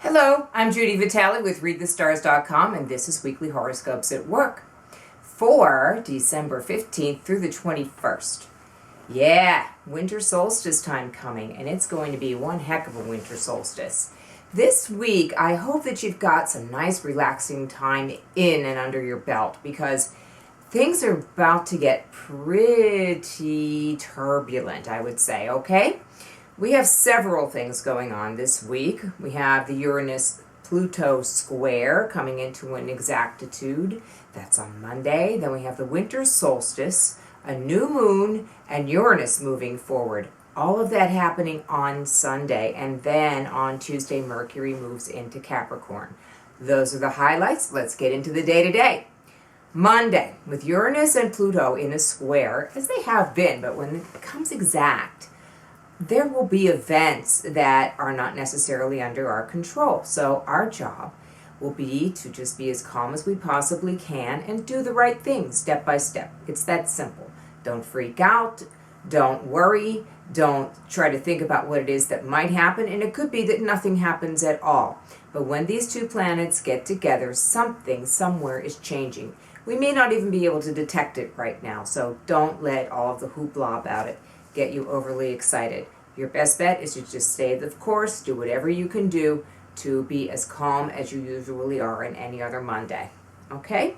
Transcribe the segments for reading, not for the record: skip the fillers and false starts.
Hello, I'm Judy Vitale with ReadTheStars.com, and this is Weekly Horoscopes at Work for December 15th through the 21st. Yeah, Winter Solstice time coming, and it's going to be one heck of a Winter Solstice. This week, I hope that you've got some nice relaxing time in and under your belt, because things are about to get pretty turbulent, I would say, okay? We have several things going on this week. We have the Uranus-Pluto square coming into an exactitude. That's on Monday. Then we have the winter solstice, a new moon, and Uranus moving forward. All of that happening on Sunday. And then on Tuesday, Mercury moves into Capricorn. Those are the highlights. Let's get into the day-to-day. Monday, with Uranus and Pluto in a square, as they have been, but when it becomes exact, there will be events that are not necessarily under our control. So our job will be to just be as calm as we possibly can and do the right things step by step. It's that simple. Don't freak out. Don't worry. Don't try to think about what it is that might happen. And it could be that nothing happens at all. But when these two planets get together, something somewhere is changing. We may not even be able to detect it right now. So don't let all of the hoopla about it get you overly excited. Your best bet is to just stay the course, do whatever you can do to be as calm as you usually are in any other Monday. Okay?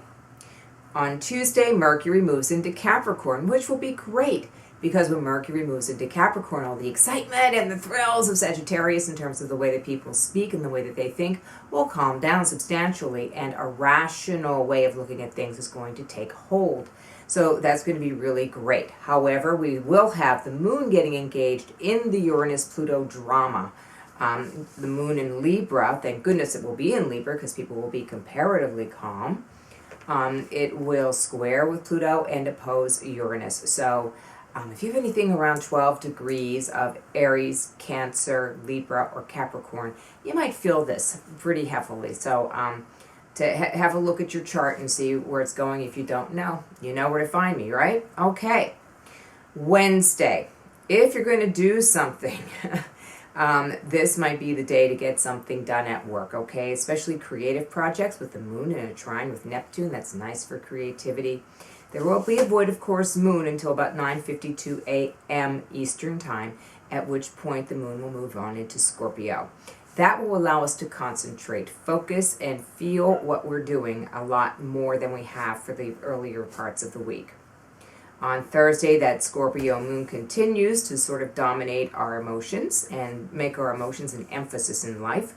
On Tuesday, Mercury moves into Capricorn, which will be great because when Mercury moves into Capricorn, all the excitement and the thrills of Sagittarius in terms of the way that people speak and the way that they think will calm down substantially, and a rational way of looking at things is going to take hold. So that's going to be really great. However, we will have the moon getting engaged in the Uranus-Pluto drama. The moon in Libra, thank goodness it will be in Libra because people will be comparatively calm. It will square with Pluto and oppose Uranus. So if you have anything around 12 degrees of Aries, Cancer, Libra, or Capricorn, you might feel this pretty heavily. So to have a look at your chart and see where it's going. If you don't know, you know where to find me, right? Okay. Wednesday, if you're going to do something, this might be the day to get something done at work, okay? Especially creative projects with the moon in a trine with Neptune. That's nice for creativity. There will be a void, of course, moon until about 9:52 a.m. Eastern Time, at which point the moon will move on into Scorpio. That will allow us to concentrate, focus, and feel what we're doing a lot more than we have for the earlier parts of the week. On Thursday, that Scorpio moon continues to sort of dominate our emotions and make our emotions an emphasis in life.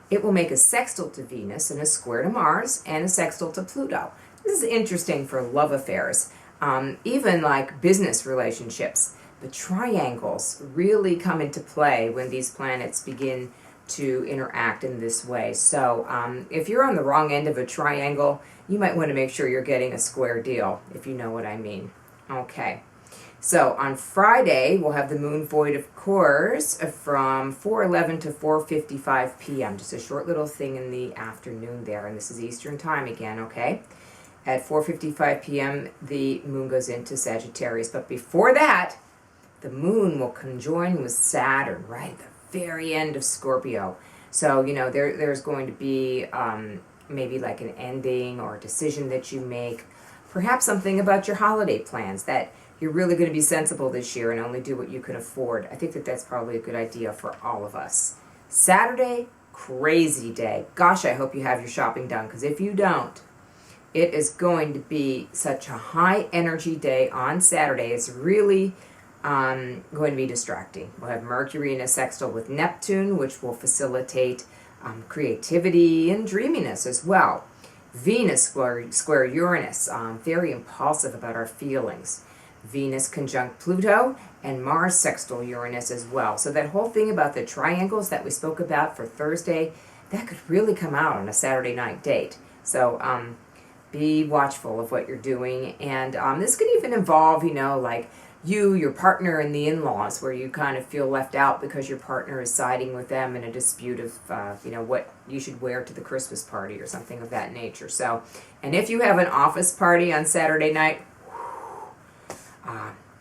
It will make a sextile to Venus and a square to Mars and a sextile to Pluto. This is interesting for love affairs, even like business relationships. The triangles really come into play when these planets begin to interact in this way. So if you're on the wrong end of a triangle, you might want to make sure you're getting a square deal, if you know what I mean. Okay. So on Friday, we'll have the moon void, of course, from 4:11 to 4:55 p.m. Just a short little thing in the afternoon there. And this is Eastern Time again, okay? At 4:55 p.m., the moon goes into Sagittarius. But before that, the moon will conjoin with Saturn, right at the very end of Scorpio. So, you know, there's going to be maybe like an ending or a decision that you make. Perhaps something about your holiday plans, that you're really going to be sensible this year and only do what you can afford. I think that that's probably a good idea for all of us. Saturday, crazy day. Gosh, I hope you have your shopping done, because if you don't, it is going to be such a high energy day on Saturday. It's really going to be distracting. We'll have Mercury in a sextile with Neptune, which will facilitate creativity and dreaminess as well. Venus square Uranus, very impulsive about our feelings. Venus conjunct Pluto, and Mars sextile Uranus as well. So that whole thing about the triangles that we spoke about for Thursday, that could really come out on a Saturday night date. So be watchful of what you're doing. And this could even involve, you know, like you, your partner, and the in-laws, where you kind of feel left out because your partner is siding with them in a dispute of, you know, what you should wear to the Christmas party or something of that nature. So, and if you have an office party on Saturday night,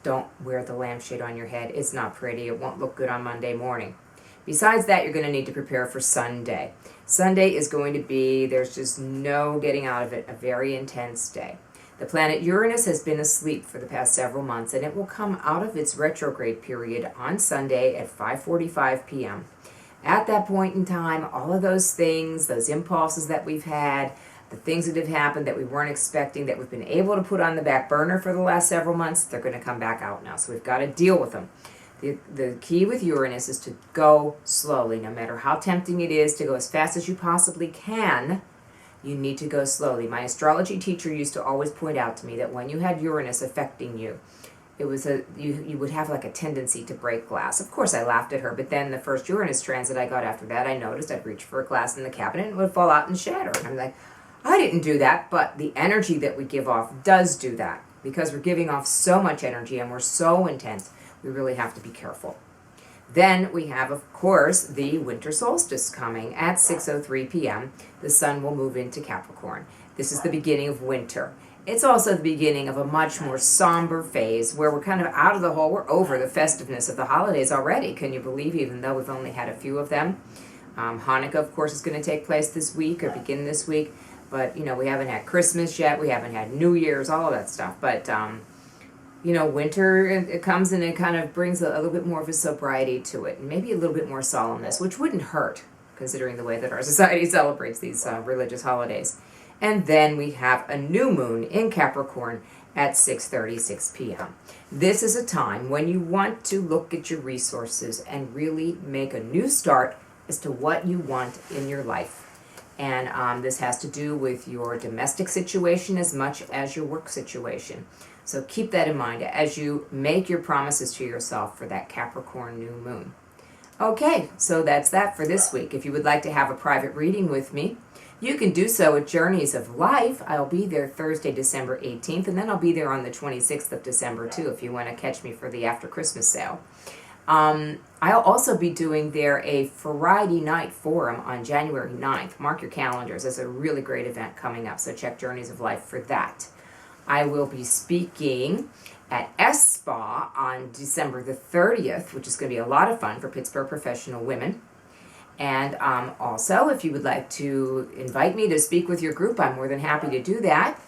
don't wear the lampshade on your head. It's not pretty. It won't look good on Monday morning. Besides that, you're going to need to prepare for Sunday. Sunday is going to be, there's just no getting out of it, a very intense day. The planet Uranus has been asleep for the past several months, and it will come out of its retrograde period on Sunday at 5:45 p.m. At that point in time, all of those things, those impulses that we've had, the things that have happened that we weren't expecting, that we've been able to put on the back burner for the last several months, they're going to come back out now. So we've got to deal with them. The key with Uranus is to go slowly. No matter how tempting it is to go as fast as you possibly can, you need to go slowly. My astrology teacher used to always point out to me that when you had Uranus affecting you, it was you would have like a tendency to break glass. Of course, I laughed at her, but then the first Uranus transit I got after that, I noticed I'd reach for a glass in the cabinet and it would fall out and shatter. And I'm like, I didn't do that, but the energy that we give off does do that. Because we're giving off so much energy and we're so intense, we really have to be careful. Then we have, of course, the winter solstice coming at 6:03 p.m. The sun will move into Capricorn. This is the beginning of winter. It's also the beginning of a much more somber phase where we're kind of out of the hole. We're over the festiveness of the holidays already. Can you believe, even though we've only had a few of them? Hanukkah, of course, is going to take place this week or begin this week. But, we haven't had Christmas yet. We haven't had New Year's, all of that stuff. But, winter, it comes and it kind of brings a little bit more of a sobriety to it. And maybe a little bit more solemnness, which wouldn't hurt, considering the way that our society celebrates these religious holidays. And then we have a new moon in Capricorn at 6:36 p.m. This is a time when you want to look at your resources and really make a new start as to what you want in your life. And this has to do with your domestic situation as much as your work situation. So keep that in mind as you make your promises to yourself for that Capricorn new moon. Okay, so that's that for this week. If you would like to have a private reading with me, you can do so at Journeys of Life. I'll be there Thursday, December 18th, and then I'll be there on the 26th of December too, if you want to catch me for the after Christmas sale. I'll also be doing there a Friday night forum on January 9th. Mark your calendars. There's a really great event coming up, so check Journeys of Life for that. I will be speaking at S-Spa on December the 30th, which is going to be a lot of fun for Pittsburgh professional women. And also, if you would like to invite me to speak with your group, I'm more than happy to do that.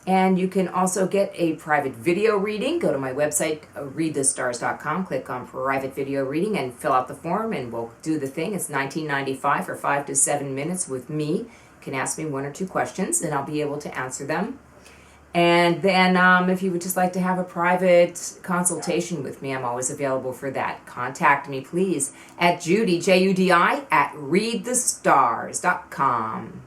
And you can also get a private video reading. Go to my website, readthestars.com, click on private video reading and fill out the form and we'll do the thing. It's $19.95 for 5 to 7 minutes with me. You can ask me 1 or 2 questions and I'll be able to answer them. And then if you would just like to have a private consultation with me, I'm always available for that. Contact me, please, at Judy, Judi, at readthestars.com.